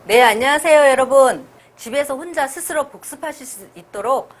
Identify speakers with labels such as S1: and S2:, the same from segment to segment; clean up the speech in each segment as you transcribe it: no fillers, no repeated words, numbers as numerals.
S1: 네, 안녕하세요, 여러분. 집에서 혼자 스스로 복습하실 수 있도록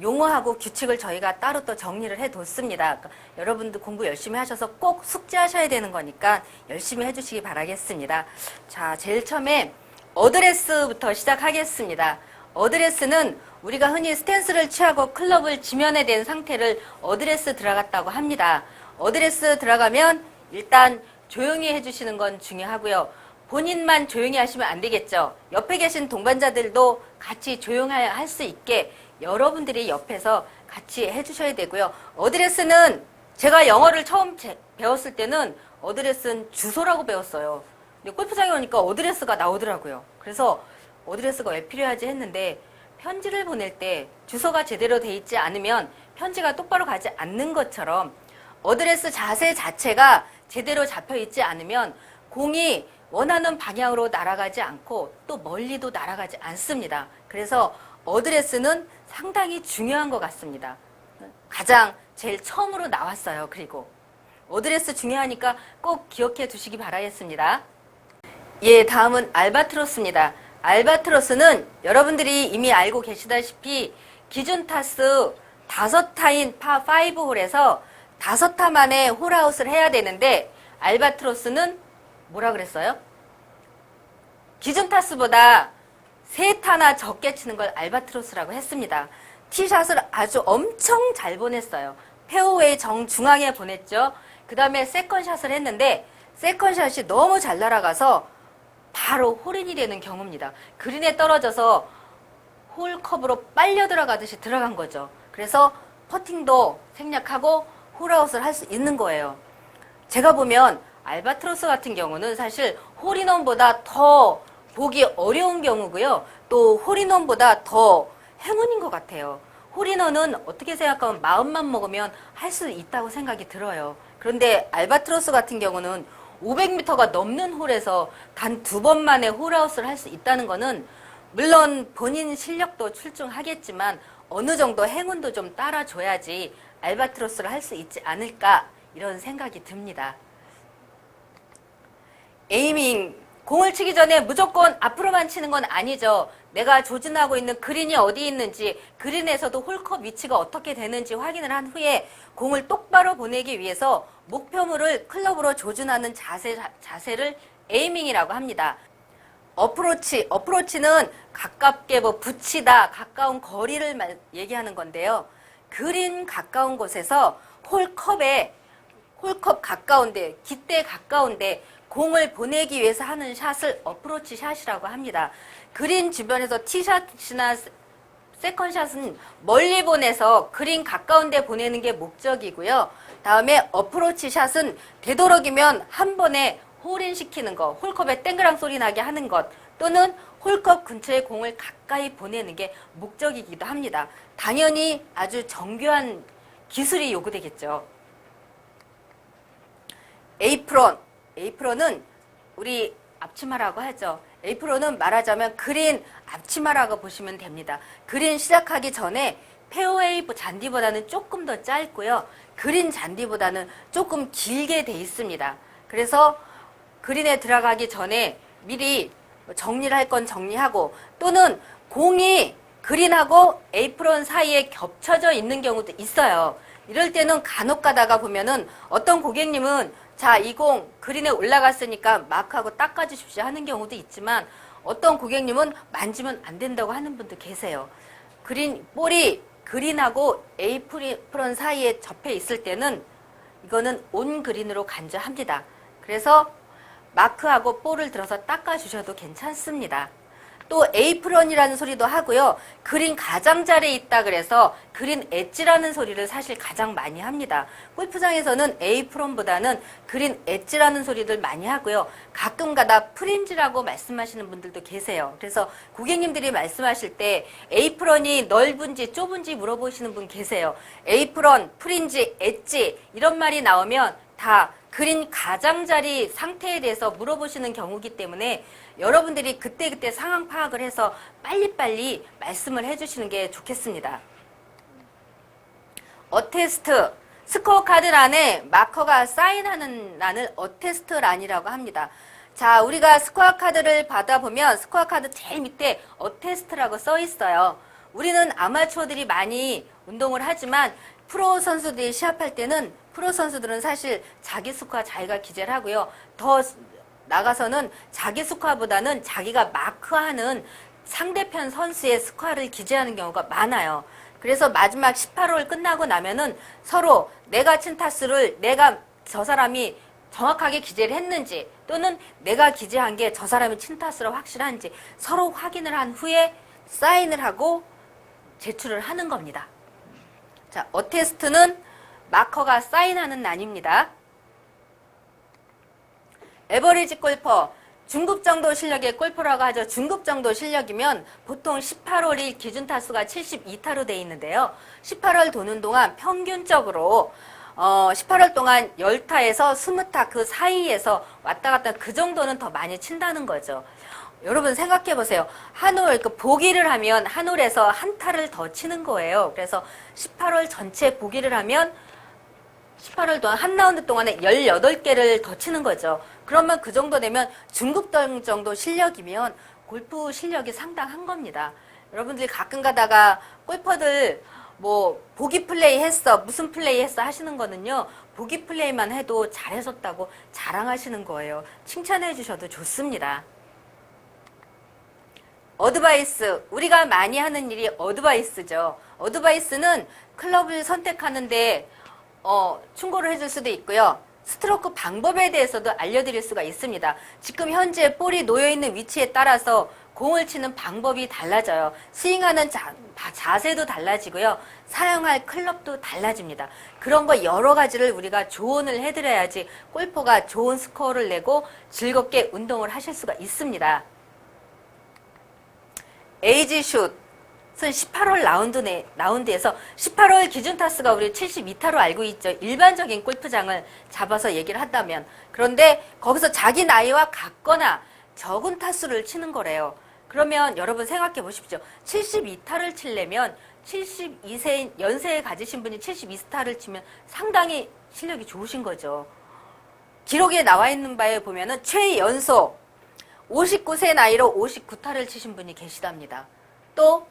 S1: 용어하고 규칙을 저희가 따로 또 정리를 해뒀습니다. 그러니까 여러분들 공부 열심히 하셔서 꼭 숙지하셔야 되는 거니까 열심히 해주시기 바라겠습니다. 자, 제일 처음에 어드레스부터 시작하겠습니다. 어드레스는 우리가 흔히 스탠스를 취하고 클럽을 지면에 댄 상태를 어드레스 들어갔다고 합니다. 어드레스 들어가면 일단 조용히 해주시는 건 중요하고요. 본인만 조용히 하시면 안 되겠죠. 옆에 계신 동반자들도 같이 조용할 수 있게 여러분들이 옆에서 같이 해주셔야 되고요. 어드레스는 제가 영어를 처음 배웠을 때는 어드레스는 주소라고 배웠어요. 근데 골프장에 오니까 어드레스가 나오더라고요. 그래서 어드레스가 왜 필요하지 했는데 편지를 보낼 때 주소가 제대로 돼 있지 않으면 편지가 똑바로 가지 않는 것처럼 어드레스 자세 자체가 제대로 잡혀 있지 않으면 공이 원하는 방향으로 날아가지 않고 또 멀리도 날아가지 않습니다. 그래서 어드레스는 상당히 중요한 것 같습니다. 가장 제일 처음으로 나왔어요. 그리고 어드레스 중요하니까 꼭 기억해 두시기 바라겠습니다. 예, 다음은 알바트로스입니다. 알바트로스는 여러분들이 이미 알고 계시다시피 기준 타수 5타인 파5 홀에서 5타 만에 홀아웃을 해야 되는데 알바트로스는 뭐라 그랬어요? 기준 타수보다 3타나 적게 치는 걸 알바트로스라고 했습니다. 티샷을 아주 엄청 잘 보냈어요. 페어웨이 정중앙에 보냈죠. 그 다음에 세컨샷을 했는데 세컨샷이 너무 잘 날아가서 바로 홀인이 되는 경우입니다. 그린에 떨어져서 홀컵으로 빨려 들어가듯이 들어간 거죠. 그래서 퍼팅도 생략하고 홀아웃을 할 수 있는 거예요. 제가 보면 알바트로스 같은 경우는 사실 홀인원보다 더 보기 어려운 경우고요. 또 홀인원보다 더 행운인 것 같아요. 홀인원은 어떻게 생각하면 마음만 먹으면 할 수 있다고 생각이 들어요. 그런데 알바트로스 같은 경우는 500m가 넘는 홀에서 단 2번 만에 홀아웃을 할 수 있다는 거는 물론 본인 실력도 출중하겠지만 어느 정도 행운도 좀 따라줘야지 알바트로스를 할 수 있지 않을까 이런 생각이 듭니다. 에이밍, 공을 치기 전에 무조건 앞으로만 치는 건 아니죠. 내가 조준하고 있는 그린이 어디 있는지, 그린에서도 홀컵 위치가 어떻게 되는지 확인을 한 후에 공을 똑바로 보내기 위해서 목표물을 클럽으로 조준하는 자세를 에이밍이라고 합니다. 어프로치는 가깝게 붙이다, 가까운 거리를 얘기하는 건데요. 그린 가까운 곳에서 홀컵 가까운데, 깃대 가까운데 공을 보내기 위해서 하는 샷을 어프로치 샷이라고 합니다. 그린 주변에서 티샷이나 세컨샷은 멀리 보내서 그린 가까운 데 보내는 게 목적이고요. 다음에 어프로치 샷은 되도록이면 한 번에 홀인 시키는 것, 홀컵에 땡그랑 소리 나게 하는 것, 또는 홀컵 근처에 공을 가까이 보내는 게 목적이기도 합니다. 당연히 아주 정교한 기술이 요구되겠죠. 에이프론은 우리 앞치마라고 하죠. 에이프론은 말하자면 그린 앞치마라고 보시면 됩니다. 그린 시작하기 전에 페어웨이 잔디보다는 조금 더 짧고요. 그린 잔디보다는 조금 길게 돼 있습니다. 그래서 그린에 들어가기 전에 미리 정리를 할 건 정리하고, 또는 공이 그린하고 에이프론 사이에 겹쳐져 있는 경우도 있어요. 이럴 때는 간혹 가다가 보면은 어떤 고객님은 자, 이 공 그린에 올라갔으니까 마크하고 닦아주십시오 하는 경우도 있지만 어떤 고객님은 만지면 안 된다고 하는 분도 계세요. 볼이 그린하고 에이프론 사이에 접해 있을 때는 이거는 온 그린으로 간주합니다. 그래서 마크하고 볼을 들어서 닦아주셔도 괜찮습니다. 또 에이프론이라는 소리도 하고요. 그린 가장자리에 있다 그래서 그린 엣지라는 소리를 사실 가장 많이 합니다. 골프장에서는 에이프론보다는 그린 엣지라는 소리를 많이 하고요. 가끔가다 프린지라고 말씀하시는 분들도 계세요. 그래서 고객님들이 말씀하실 때 에이프론이 넓은지 좁은지 물어보시는 분 계세요. 에이프론, 프린지, 엣지 이런 말이 나오면 다 그린 가장자리 상태에 대해서 물어보시는 경우이기 때문에 여러분들이 그때그때 상황 파악을 해서 빨리빨리 말씀을 해주시는 게 좋겠습니다. 어테스트, 스코어 카드 란에 마커가 사인하는 란을 어테스트 란이라고 합니다. 자, 우리가 스코어 카드를 받아보면 스코어 카드 제일 밑에 어테스트라고 써 있어요. 우리는 아마추어들이 많이 운동을 하지만 프로 선수들이 시합할 때는 프로 선수들은 사실 자기 스코어 자기가 기재를 하고요. 더 나가서는 자기 스코어보다는 자기가 마크하는 상대편 선수의 스코어를 기재하는 경우가 많아요. 그래서 마지막 18홀 끝나고 나면은 서로 내가 친 타수를 내가 저 사람이 정확하게 기재를 했는지 또는 내가 기재한 게 저 사람이 친 타수로 확실한지 서로 확인을 한 후에 사인을 하고 제출을 하는 겁니다. 자, 어테스트는 마커가 사인하는 난입니다. 에버리지 골퍼, 중급 정도 실력의 골퍼라고 하죠. 중급 정도 실력이면 보통 18홀이 기준 타수가 72타로 돼 있는데요. 18홀 도는 동안 평균적으로 18홀 동안 10타에서 20타 그 사이에서 왔다 갔다 그 정도는 더 많이 친다는 거죠. 여러분 생각해 보세요. 한 홀, 보기를 하면 한 홀에서 한 타를 더 치는 거예요. 그래서 18홀 전체 보기를 하면 18홀 동안 한 라운드 동안에 18개를 더 치는 거죠. 그러면 그 정도 되면 중급 정도 실력이면 골프 실력이 상당한 겁니다. 여러분들이 가끔 가다가 골퍼들 뭐 보기 플레이 했어, 무슨 플레이 했어 하시는 거는요. 보기 플레이만 해도 잘했었다고 자랑하시는 거예요. 칭찬해 주셔도 좋습니다. 어드바이스, 우리가 많이 하는 일이 어드바이스죠. 어드바이스는 클럽을 선택하는데 충고를 해줄 수도 있고요. 스트로크 방법에 대해서도 알려드릴 수가 있습니다. 지금 현재 볼이 놓여있는 위치에 따라서 공을 치는 방법이 달라져요. 스윙하는 자세도 달라지고요. 사용할 클럽도 달라집니다. 그런 거 여러 가지를 우리가 조언을 해드려야지 골퍼가 좋은 스코어를 내고 즐겁게 운동을 하실 수가 있습니다. 에이지 슛은 18홀 라운드에서 18홀 기준 타수가 우리 72타로 알고 있죠. 일반적인 골프장을 잡아서 얘기를 한다면. 그런데 거기서 자기 나이와 같거나 적은 타수를 치는 거래요. 그러면 여러분 생각해 보십시오. 72타를 치려면 72세 연세에 가지신 분이 72타를 치면 상당히 실력이 좋으신 거죠. 기록에 나와 있는 바에 보면은 최연소 59세 나이로 59타를 치신 분이 계시답니다. 또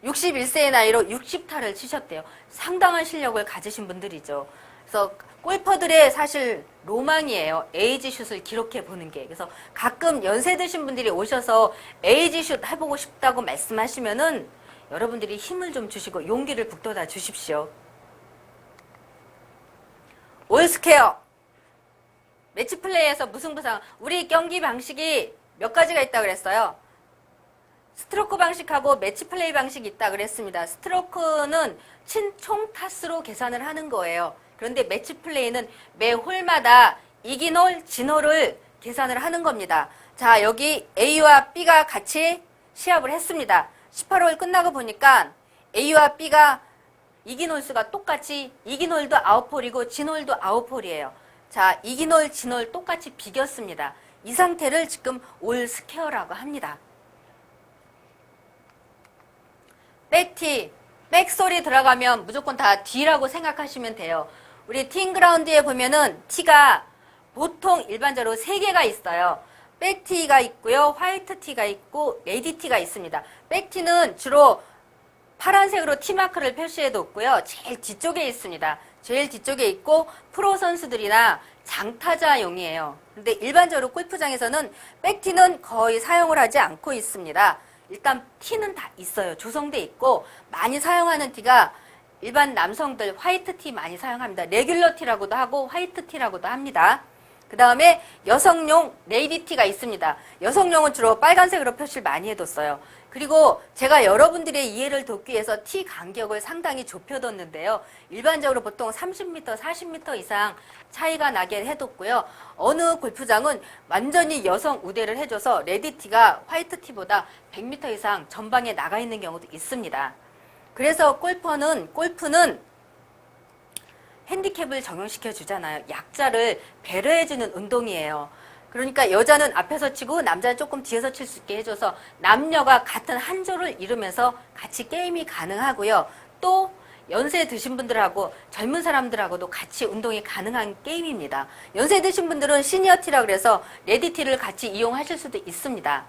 S1: 61세의 나이로 60타를 치셨대요. 상당한 실력을 가지신 분들이죠. 그래서 골퍼들의 사실 로망이에요. 에이지 슛을 기록해 보는 게. 그래서 가끔 연세 드신 분들이 오셔서 에이지 슛 해보고 싶다고 말씀하시면은 여러분들이 힘을 좀 주시고 용기를 북돋아 주십시오. 올스퀘어. 매치 플레이에서 무승부상. 우리 경기 방식이 몇 가지가 있다고 그랬어요. 스트로크 방식하고 매치 플레이 방식이 있다 그랬습니다. 스트로크는 총 타수로 계산을 하는 거예요. 그런데 매치 플레이는 매 홀마다 이긴 홀, 진 홀을 계산을 하는 겁니다. 자, 여기 A와 B가 같이 시합을 했습니다. 18홀 끝나고 보니까 A와 B가 이긴 홀 수가 똑같이 이긴 홀도 9홀이고 진 홀도 9홀이에요. 자, 이긴 홀, 진 홀 똑같이 비겼습니다. 이 상태를 지금 올 스퀘어라고 합니다. 백티, 백소리 들어가면 무조건 다 D라고 생각하시면 돼요. 우리 티인그라운드에 보면은 T가 보통 일반적으로 3개가 있어요. 백티가 있고요. 화이트 티가 있고 레디 티가 있습니다. 백티는 주로 파란색으로 T마크를 표시해 뒀고요. 제일 뒤쪽에 있습니다. 제일 뒤쪽에 있고 프로 선수들이나 장타자용이에요. 근데 일반적으로 골프장에서는 백티는 거의 사용을 하지 않고 있습니다. 일단 티는 다 있어요. 조성돼 있고 많이 사용하는 티가 일반 남성들 화이트 티 많이 사용합니다. 레귤러 티라고도 하고 화이트 티라고도 합니다. 그 다음에 여성용 레이디 티가 있습니다. 여성용은 주로 빨간색으로 표시를 많이 해뒀어요. 그리고 제가 여러분들의 이해를 돕기 위해서 티 간격을 상당히 좁혀뒀는데요. 일반적으로 보통 30m, 40m 이상 차이가 나게 해뒀고요. 어느 골프장은 완전히 여성 우대를 해줘서 레디티가 화이트티보다 100m 이상 전방에 나가 있는 경우도 있습니다. 그래서 골프는 핸디캡을 적용시켜 주잖아요. 약자를 배려해주는 운동이에요. 그러니까 여자는 앞에서 치고 남자는 조금 뒤에서 칠 수 있게 해줘서 남녀가 같은 한 조를 이루면서 같이 게임이 가능하고요. 또 연세 드신 분들하고 젊은 사람들하고도 같이 운동이 가능한 게임입니다. 연세 드신 분들은 시니어티라 그래서 레디티를 같이 이용하실 수도 있습니다.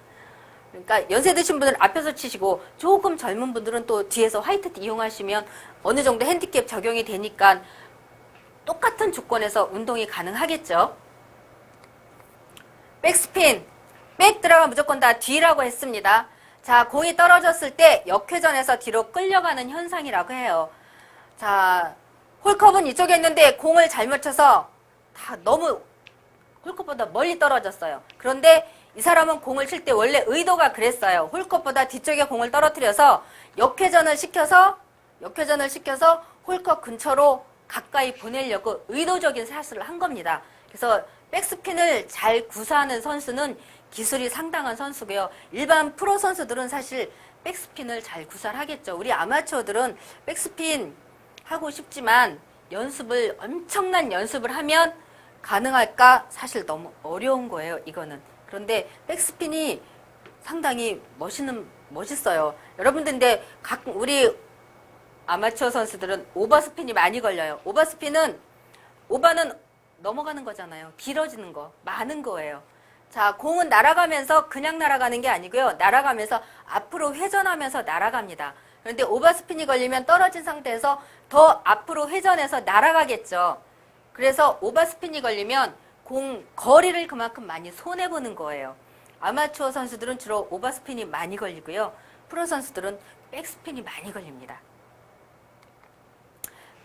S1: 그러니까 연세 드신 분들은 앞에서 치시고 조금 젊은 분들은 또 뒤에서 화이트티 이용하시면 어느 정도 핸디캡 적용이 되니까 똑같은 조건에서 운동이 가능하겠죠. 백스핀, 백 들어가 무조건 다 뒤라고 했습니다. 자, 공이 떨어졌을 때 역회전해서 뒤로 끌려가는 현상이라고 해요. 자, 홀컵은 이쪽에 있는데 공을 잘못 쳐서 다 너무 홀컵보다 멀리 떨어졌어요. 그런데 이 사람은 공을 칠 때 원래 의도가 그랬어요. 홀컵보다 뒤쪽에 공을 떨어뜨려서 역회전을 시켜서 홀컵 근처로 가까이 보내려고 의도적인 샷을 한 겁니다. 그래서 백스핀을 잘 구사하는 선수는 기술이 상당한 선수고요. 일반 프로 선수들은 사실 백스핀을 잘 구사를 하겠죠. 우리 아마추어들은 백스핀 하고 싶지만 엄청난 연습을 하면 가능할까? 사실 너무 어려운 거예요, 이거는. 그런데 백스핀이 상당히 멋있어요. 여러분들, 근데 우리 아마추어 선수들은 오버스핀이 많이 걸려요. 오버는 넘어가는 거잖아요. 길어지는 거, 많은 거예요. 자, 공은 날아가면서 그냥 날아가는 게 아니고요. 날아가면서 앞으로 회전하면서 날아갑니다. 그런데 오버스핀이 걸리면 떨어진 상태에서 더 앞으로 회전해서 날아가겠죠. 그래서 오버스핀이 걸리면 거리를 그만큼 많이 손해보는 거예요. 아마추어 선수들은 주로 오버스핀이 많이 걸리고요. 프로 선수들은 백스핀이 많이 걸립니다.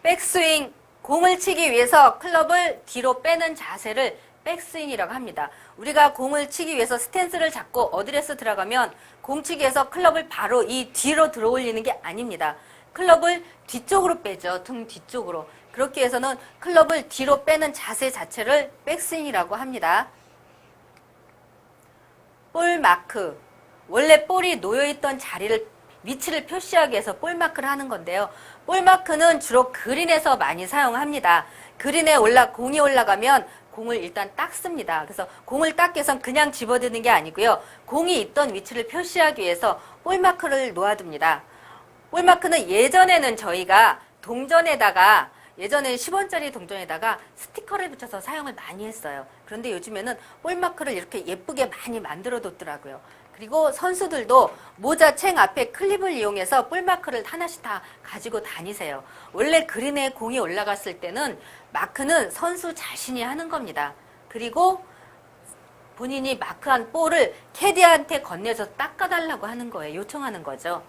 S1: 백스윙, 공을 치기 위해서 클럽을 뒤로 빼는 자세를 백스윙이라고 합니다. 우리가 공을 치기 위해서 스탠스를 잡고 어드레스 들어가면 공치기에서 클럽을 바로 이 뒤로 들어 올리는 게 아닙니다. 클럽을 뒤쪽으로 빼죠. 등 뒤쪽으로. 그렇게 해서는 클럽을 뒤로 빼는 자세 자체를 백스윙이라고 합니다. 볼 마크. 원래 볼이 놓여있던 위치를 표시하기 위해서 볼 마크를 하는 건데요. 볼 마크는 주로 그린에서 많이 사용합니다. 그린에 공이 올라가면 공을 일단 닦습니다. 그래서 공을 닦기 위해서는 그냥 집어드는 게 아니고요. 공이 있던 위치를 표시하기 위해서 볼 마크를 놓아둡니다. 볼 마크는 예전에는 저희가 예전에 10원짜리 동전에다가 스티커를 붙여서 사용을 많이 했어요. 그런데 요즘에는 볼 마크를 이렇게 예쁘게 많이 만들어 뒀더라고요. 그리고 선수들도 모자 챙 앞에 클립을 이용해서 볼 마크를 하나씩 다 가지고 다니세요. 원래 그린에 공이 올라갔을 때는 마크는 선수 자신이 하는 겁니다. 그리고 본인이 마크한 볼을 캐디한테 건네서 닦아달라고 하는 거예요. 요청하는 거죠.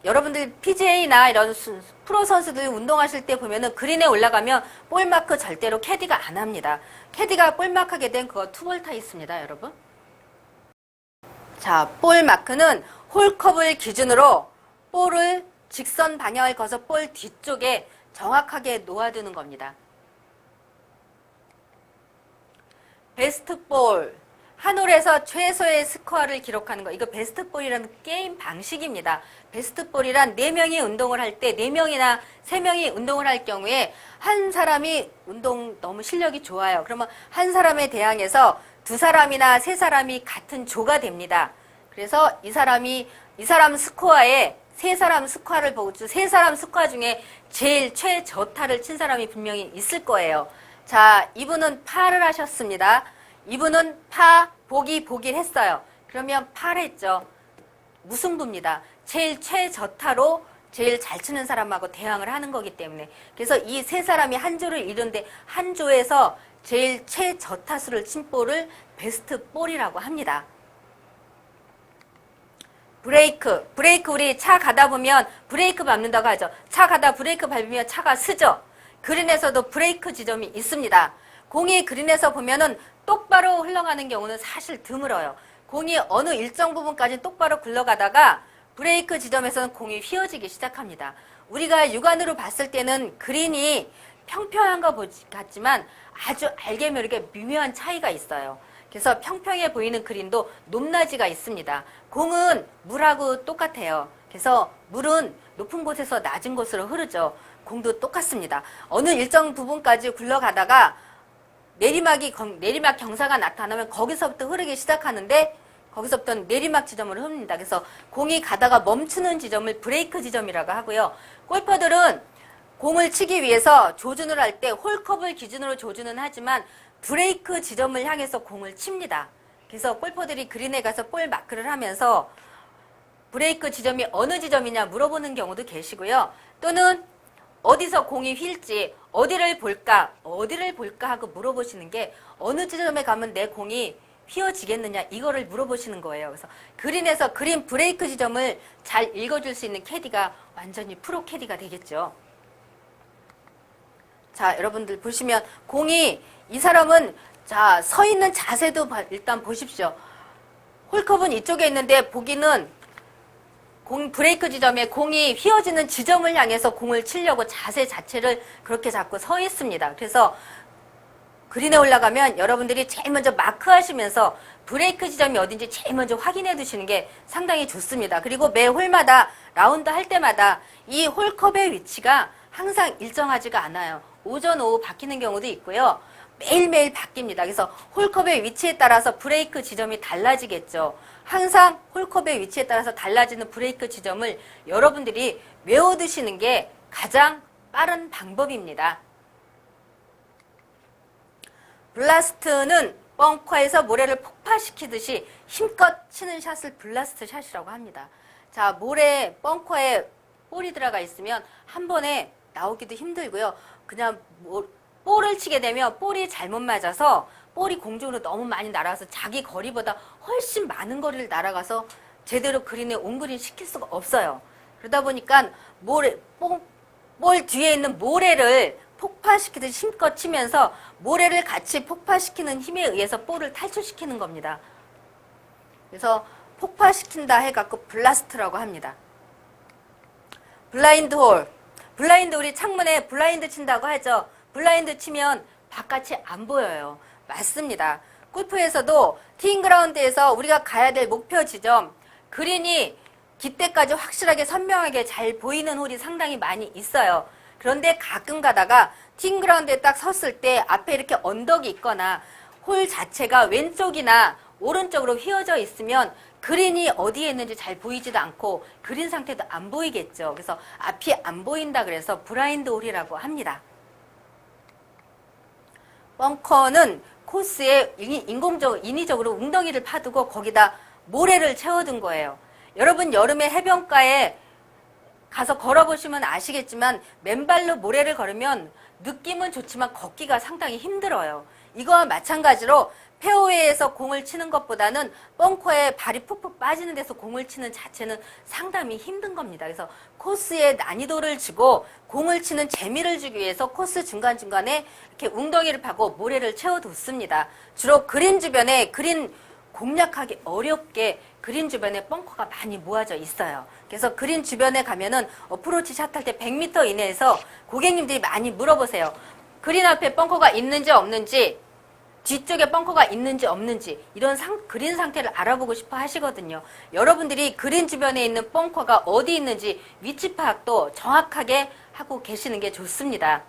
S1: 여러분들 PGA나 이런 프로 선수들 운동하실 때 보면은 그린에 올라가면 볼 마크 절대로 캐디가 안 합니다. 캐디가 볼 마크하게 된 그거 투볼타 있습니다, 여러분. 자, 볼 마크는 홀컵을 기준으로 볼을 직선 방향을 거서 볼 뒤쪽에 정확하게 놓아두는 겁니다. 베스트 볼. 한 홀에서 최소의 스코어를 기록하는 거. 이거 베스트 볼이라는 게임 방식입니다. 베스트 볼이란 4명이 운동을 할 때 4명이나 3명이 운동을 할 경우에 한 사람이 운동 너무 실력이 좋아요. 그러면 한 사람에 대항해서 2사람이나 3사람이 같은 조가 됩니다. 그래서 이 사람 스코어에 3사람 스코어를 보고 3사람 스코어 중에 제일 최저타를 친 사람이 분명히 있을 거예요. 자, 이분은 파를 하셨습니다. 이분은 보기를 했어요. 그러면 파를 했죠. 무승부입니다. 제일 최저타로 제일 잘 치는 사람하고 대항을 하는 거기 때문에. 그래서 이 3사람이 한 조를 이루는데 한 조에서 제일 최저타수를 친 볼을 베스트 볼이라고 합니다. 브레이크 우리 차 가다 보면 브레이크 밟는다고 하죠. 차 가다 브레이크 밟으면 차가 쓰죠. 그린에서도 브레이크 지점이 있습니다. 공이 그린에서 보면은 똑바로 흘러가는 경우는 사실 드물어요. 공이 어느 일정 부분까지 똑바로 굴러가다가 브레이크 지점에서는 공이 휘어지기 시작합니다. 우리가 육안으로 봤을 때는 그린이 평평한 것 같지만 아주 알게 모르게 미묘한 차이가 있어요. 그래서 평평해 보이는 그린도 높낮이가 있습니다. 공은 물하고 똑같아요. 그래서 물은 높은 곳에서 낮은 곳으로 흐르죠. 공도 똑같습니다. 어느 일정 부분까지 굴러가다가 내리막 경사가 나타나면 거기서부터 흐르기 시작하는데 거기서부터 내리막 지점으로 흡니다. 그래서 공이 가다가 멈추는 지점을 브레이크 지점이라고 하고요. 골퍼들은 공을 치기 위해서 조준을 할 때 홀컵을 기준으로 조준은 하지만 브레이크 지점을 향해서 공을 칩니다. 그래서 골퍼들이 그린에 가서 볼 마크를 하면서 브레이크 지점이 어느 지점이냐 물어보는 경우도 계시고요. 또는 어디서 공이 휠지 어디를 볼까 하고 물어보시는 게 어느 지점에 가면 내 공이 휘어지겠느냐 이거를 물어보시는 거예요. 그래서 그린에서 그린 브레이크 지점을 잘 읽어줄 수 있는 캐디가 완전히 프로 캐디가 되겠죠. 자, 여러분들 보시면 공이 이 사람은 자, 서 있는 자세도 일단 보십시오. 홀컵은 이쪽에 있는데 보기는 공 브레이크 지점에 공이 휘어지는 지점을 향해서 공을 치려고 자세 자체를 그렇게 잡고 서 있습니다. 그래서 그린에 올라가면 여러분들이 제일 먼저 마크하시면서 브레이크 지점이 어딘지 제일 먼저 확인해 두시는 게 상당히 좋습니다. 그리고 매 홀마다 라운드 할 때마다 이 홀컵의 위치가 항상 일정하지가 않아요. 오전, 오후 바뀌는 경우도 있고요. 매일매일 바뀝니다. 그래서 홀컵의 위치에 따라서 브레이크 지점이 달라지겠죠. 항상 홀컵의 위치에 따라서 달라지는 브레이크 지점을 여러분들이 외워두시는 게 가장 빠른 방법입니다. 블라스트는 벙커에서 모래를 폭파시키듯이 힘껏 치는 샷을 블라스트 샷이라고 합니다. 자, 모래 벙커에 볼이 들어가 있으면 한 번에 나오기도 힘들고요. 그냥 볼을 치게 되면 볼이 잘못 맞아서 볼이 공중으로 너무 많이 날아가서 자기 거리보다 훨씬 많은 거리를 날아가서 제대로 그린에 온그린 시킬 수가 없어요. 그러다 보니까 볼 뒤에 있는 모래를 폭파시키듯이 힘껏 치면서 모래를 같이 폭파시키는 힘에 의해서 볼을 탈출시키는 겁니다. 그래서 폭파시킨다 해갖고 블라스트라고 합니다. 블라인드 홀. 블라인드 우리 창문에 블라인드 친다고 하죠. 블라인드 치면 바깥이 안 보여요. 맞습니다. 골프에서도 티잉그라운드에서 우리가 가야 될 목표 지점 그린이 깃대까지 확실하게 선명하게 잘 보이는 홀이 상당히 많이 있어요. 그런데 가끔 가다가 티잉그라운드에 딱 섰을 때 앞에 이렇게 언덕이 있거나 홀 자체가 왼쪽이나 오른쪽으로 휘어져 있으면 그린이 어디에 있는지 잘 보이지도 않고 그린 상태도 안 보이겠죠. 그래서 앞이 안 보인다 그래서 블라인드 홀이라고 합니다. 벙커는 코스에 인위적으로 웅덩이를 파두고 거기다 모래를 채워둔 거예요. 여러분 여름에 해변가에 가서 걸어보시면 아시겠지만 맨발로 모래를 걸으면 느낌은 좋지만 걷기가 상당히 힘들어요. 이거와 마찬가지로 페어웨이에서 공을 치는 것보다는 벙커에 발이 푹푹 빠지는 데서 공을 치는 자체는 상당히 힘든 겁니다. 그래서 코스에 난이도를 주고 공을 치는 재미를 주기 위해서 코스 중간중간에 이렇게 웅덩이를 파고 모래를 채워뒀습니다. 주로 그린 주변에 그린 공략하기 어렵게 그린 주변에 벙커가 많이 모아져 있어요. 그래서 그린 주변에 가면은 어프로치 샷 할 때 100m 이내에서 고객님들이 많이 물어보세요. 그린 앞에 벙커가 있는지 없는지 뒤쪽에 벙커가 있는지 없는지 이런 그린 상태를 알아보고 싶어 하시거든요. 여러분들이 그린 주변에 있는 벙커가 어디 있는지 위치 파악도 정확하게 하고 계시는 게 좋습니다.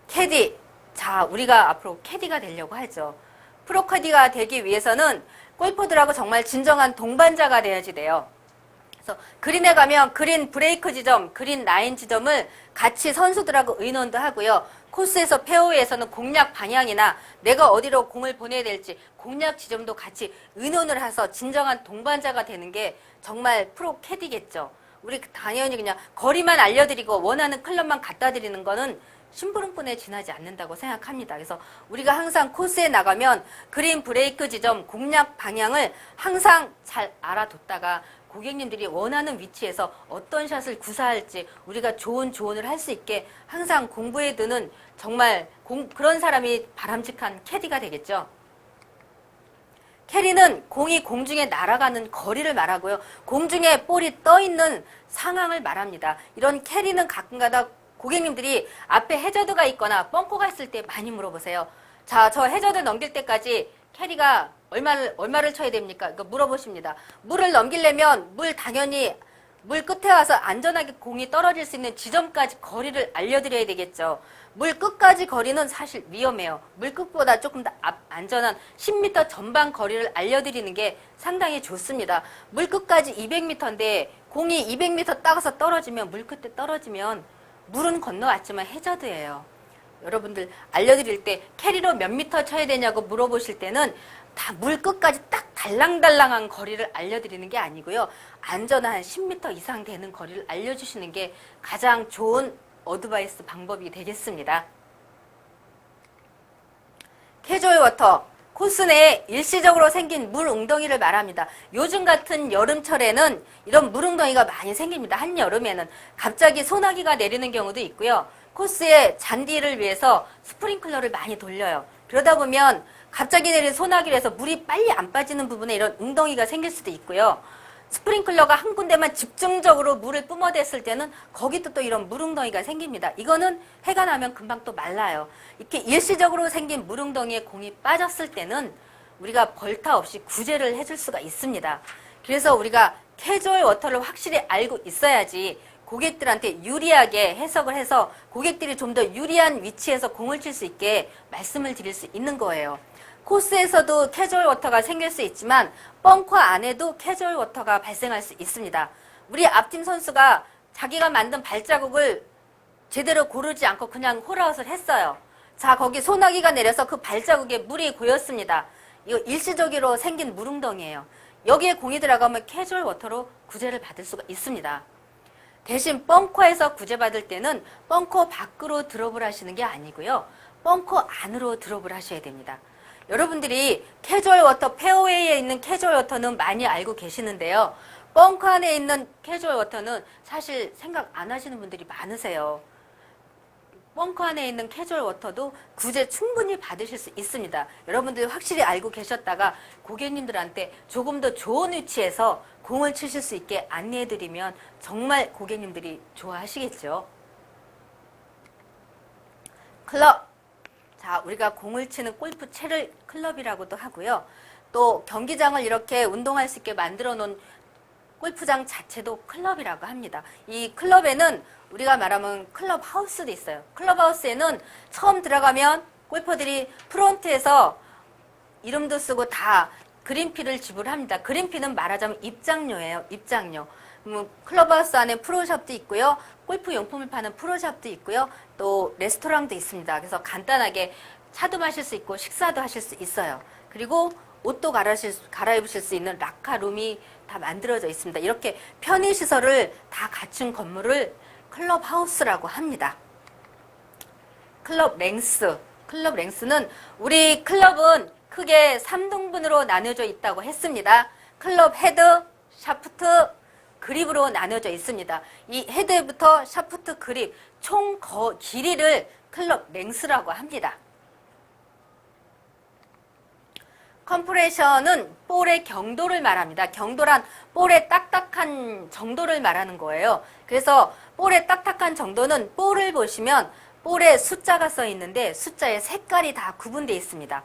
S1: 캐디. 자, 우리가 앞으로 캐디가 되려고 하죠. 프로 캐디가 되기 위해서는 골퍼들하고 정말 진정한 동반자가 돼야지 돼요. 그래서 그린에 가면 그린 브레이크 지점, 그린 라인 지점을 같이 선수들하고 의논도 하고요. 코스에서 페어웨이에서는 공략 방향이나 내가 어디로 공을 보내야 될지 공략 지점도 같이 의논을 해서 진정한 동반자가 되는 게 정말 프로 캐디겠죠. 우리 당연히 그냥 거리만 알려드리고 원하는 클럽만 갖다 드리는 거는 심부름꾼에 지나지 않는다고 생각합니다. 그래서 우리가 항상 코스에 나가면 그린 브레이크 지점 공략 방향을 항상 잘 알아뒀다가 고객님들이 원하는 위치에서 어떤 샷을 구사할지 우리가 좋은 조언을 할 수 있게 항상 공부해 두는 정말 그런 사람이 바람직한 캐디가 되겠죠. 캐리는 공이 공중에 날아가는 거리를 말하고요. 공중에 볼이 떠 있는 상황을 말합니다. 이런 캐리는 가끔가다 고객님들이 앞에 해저드가 있거나 벙커가 있을 때 많이 물어보세요. 자, 저 해저드 넘길 때까지 캐리가 얼마를 쳐야 됩니까? 이거 물어보십니다. 물을 넘기려면 당연히 물 끝에 와서 안전하게 공이 떨어질 수 있는 지점까지 거리를 알려드려야 되겠죠. 물 끝까지 거리는 사실 위험해요. 물 끝보다 조금 더 안전한 10m 전방 거리를 알려드리는 게 상당히 좋습니다. 물 끝까지 200m인데 공이 200m 따가서 떨어지면 물 끝에 떨어지면 물은 건너왔지만 해저드예요. 여러분들 알려드릴 때 캐리로 몇 미터 쳐야 되냐고 물어보실 때는 다 물 끝까지 딱 달랑달랑한 거리를 알려드리는 게 아니고요. 안전한 10m 이상 되는 거리를 알려주시는 게 가장 좋은 어드바이스 방법이 되겠습니다. 캐주얼 워터, 코스 내에 일시적으로 생긴 물 웅덩이를 말합니다. 요즘 같은 여름철에는 이런 물 웅덩이가 많이 생깁니다. 한여름에는 갑자기 소나기가 내리는 경우도 있고요. 코스에 잔디를 위해서 스프링클러를 많이 돌려요. 그러다 보면 갑자기 내린 소나기를 해서 물이 빨리 안 빠지는 부분에 이런 웅덩이가 생길 수도 있고요. 스프링클러가 한 군데만 집중적으로 물을 뿜어댔을 때는 거기도 또 이런 물웅덩이가 생깁니다. 이거는 해가 나면 금방 또 말라요. 이렇게 일시적으로 생긴 물웅덩이에 공이 빠졌을 때는 우리가 벌타 없이 구제를 해줄 수가 있습니다. 그래서 우리가 캐주얼 워터를 확실히 알고 있어야지 고객들한테 유리하게 해석을 해서 고객들이 좀 더 유리한 위치에서 공을 칠 수 있게 말씀을 드릴 수 있는 거예요. 코스에서도 캐주얼 워터가 생길 수 있지만 벙커 안에도 캐주얼 워터가 발생할 수 있습니다. 우리 앞팀 선수가 자기가 만든 발자국을 제대로 고르지 않고 그냥 홀아웃을 했어요. 자, 거기 소나기가 내려서 그 발자국에 물이 고였습니다. 이거 일시적으로 생긴 물웅덩이에요. 여기에 공이 들어가면 캐주얼 워터로 구제를 받을 수가 있습니다. 대신 벙커에서 구제받을 때는 벙커 밖으로 드롭을 하시는 게 아니고요. 벙커 안으로 드롭을 하셔야 됩니다. 여러분들이 캐주얼 워터, 페어웨이에 있는 캐주얼 워터는 많이 알고 계시는데요. 벙커 안에 있는 캐주얼 워터는 사실 생각 안 하시는 분들이 많으세요. 벙커 안에 있는 캐주얼 워터도 구제 충분히 받으실 수 있습니다. 여러분들이 확실히 알고 계셨다가 고객님들한테 조금 더 좋은 위치에서 공을 치실 수 있게 안내해드리면 정말 고객님들이 좋아하시겠죠. 클럽. 자, 우리가 공을 치는 골프 채를 클럽이라고도 하고요. 또 경기장을 이렇게 운동할 수 있게 만들어 놓은 골프장 자체도 클럽이라고 합니다. 이 클럽에는 우리가 말하면 클럽 하우스도 있어요. 클럽 하우스에는 처음 들어가면 골퍼들이 프론트에서 이름도 쓰고 다 그린피를 지불합니다. 그린피는 말하자면 입장료예요. 입장료. 클럽하우스 안에 프로샵도 있고요. 골프 용품을 파는 프로샵도 있고요. 또 레스토랑도 있습니다. 그래서 간단하게 차도 마실 수 있고 식사도 하실 수 있어요. 그리고 옷도 갈아입으실 수 있는 락카룸이 다 만들어져 있습니다. 이렇게 편의시설을 다 갖춘 건물을 클럽하우스라고 합니다. 클럽 랭스. 클럽 랭스는 우리 클럽은 크게 3등분으로 나뉘어져 있다고 했습니다. 클럽 헤드, 샤프트, 그립으로 나눠져 있습니다. 이 헤드부터 샤프트, 그립 총 길이를 클럽 랭스라고 합니다. 컴프레셔는 볼의 경도를 말합니다. 경도란 볼의 딱딱한 정도를 말하는 거예요. 그래서 볼의 딱딱한 정도는 볼을 보시면 볼에 숫자가 써 있는데 숫자의 색깔이 다 구분되어 있습니다.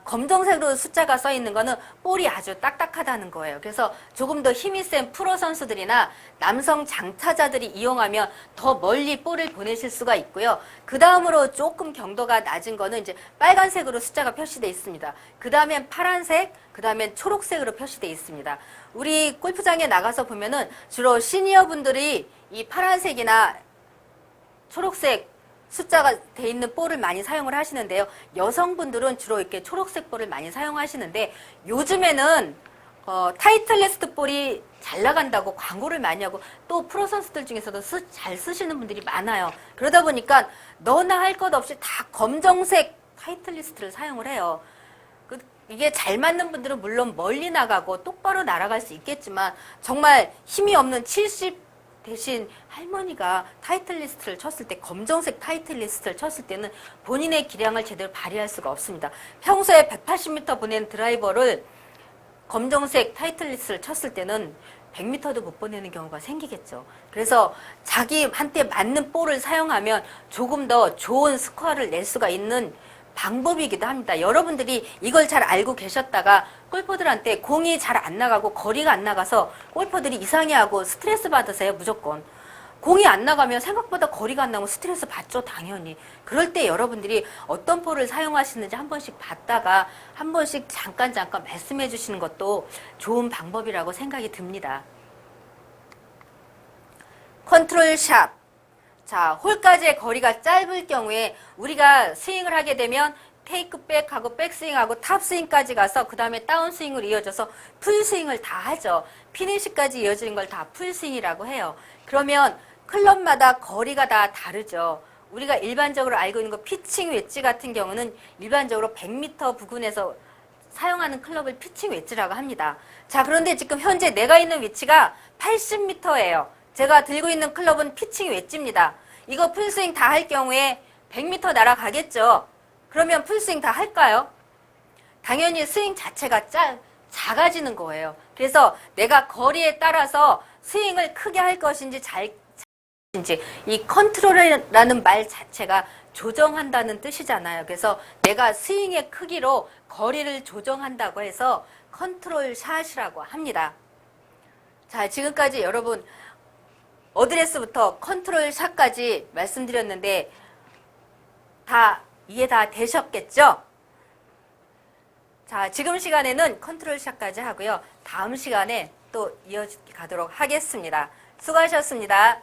S1: 검정색으로 숫자가 써 있는 거는 볼이 아주 딱딱하다는 거예요. 그래서 조금 더 힘이 센 프로 선수들이나 남성 장타자들이 이용하면 더 멀리 볼을 보내실 수가 있고요. 그 다음으로 조금 경도가 낮은 거는 이제 빨간색으로 숫자가 표시되어 있습니다. 그 다음엔 파란색, 그 다음엔 초록색으로 표시되어 있습니다. 우리 골프장에 나가서 보면은 주로 시니어 분들이 이 파란색이나 초록색 숫자가 돼 있는 볼을 많이 사용을 하시는데요. 여성분들은 주로 이렇게 초록색 볼을 많이 사용하시는데 요즘에는 타이틀리스트 볼이 잘 나간다고 광고를 많이 하고 또 프로 선수들 중에서도 잘 쓰시는 분들이 많아요. 그러다 보니까 너나 할 것 없이 다 검정색 타이틀리스트를 사용을 해요. 이게 잘 맞는 분들은 물론 멀리 나가고 똑바로 날아갈 수 있겠지만 정말 힘이 없는 70 대신 할머니가 타이틀리스트를 쳤을 때 검정색 타이틀리스트를 쳤을 때는 본인의 기량을 제대로 발휘할 수가 없습니다. 평소에 180m 보낸 드라이버를 검정색 타이틀리스트를 쳤을 때는 100m도 못 보내는 경우가 생기겠죠. 그래서 자기한테 맞는 볼을 사용하면 조금 더 좋은 스코어를 낼 수가 있는 방법이기도 합니다. 여러분들이 이걸 잘 알고 계셨다가 골퍼들한테 공이 잘 안 나가고 거리가 안 나가서 골퍼들이 이상해하고 스트레스 받으세요. 무조건. 공이 안 나가면 생각보다 거리가 안 나면 스트레스 받죠, 당연히. 그럴 때 여러분들이 어떤 볼을 사용하시는지 한 번씩 봤다가 한 번씩 잠깐 말씀해 주시는 것도 좋은 방법이라고 생각이 듭니다. 컨트롤 샷. 자, 홀까지의 거리가 짧을 경우에 우리가 스윙을 하게 되면 테이크백하고 백스윙하고 탑스윙까지 가서 그 다음에 다운스윙으로 이어져서 풀스윙을 다 하죠. 피니시까지 이어지는 걸 다 풀스윙이라고 해요. 그러면 클럽마다 거리가 다 다르죠. 우리가 일반적으로 알고 있는 거 피칭 웨지 같은 경우는 일반적으로 100m 부근에서 사용하는 클럽을 피칭 웨지라고 합니다. 자, 그런데 지금 현재 내가 있는 위치가 80m예요. 제가 들고 있는 클럽은 피칭 웨지입니다. 이거 풀스윙 다 할 경우에 100m 날아가겠죠. 그러면 풀스윙 다 할까요? 당연히 스윙 자체가 작아지는 거예요. 그래서 내가 거리에 따라서 스윙을 크게 할 것인지 작은지 이 컨트롤이라는 말 자체가 조정한다는 뜻이잖아요. 그래서 내가 스윙의 크기로 거리를 조정한다고 해서 컨트롤 샷이라고 합니다. 자, 지금까지 여러분 어드레스부터 컨트롤 샷까지 말씀드렸는데 다 이해 다 되셨겠죠? 자, 지금 시간에는 컨트롤 샷까지 하고요. 다음 시간에 또 이어가도록 하겠습니다. 수고하셨습니다.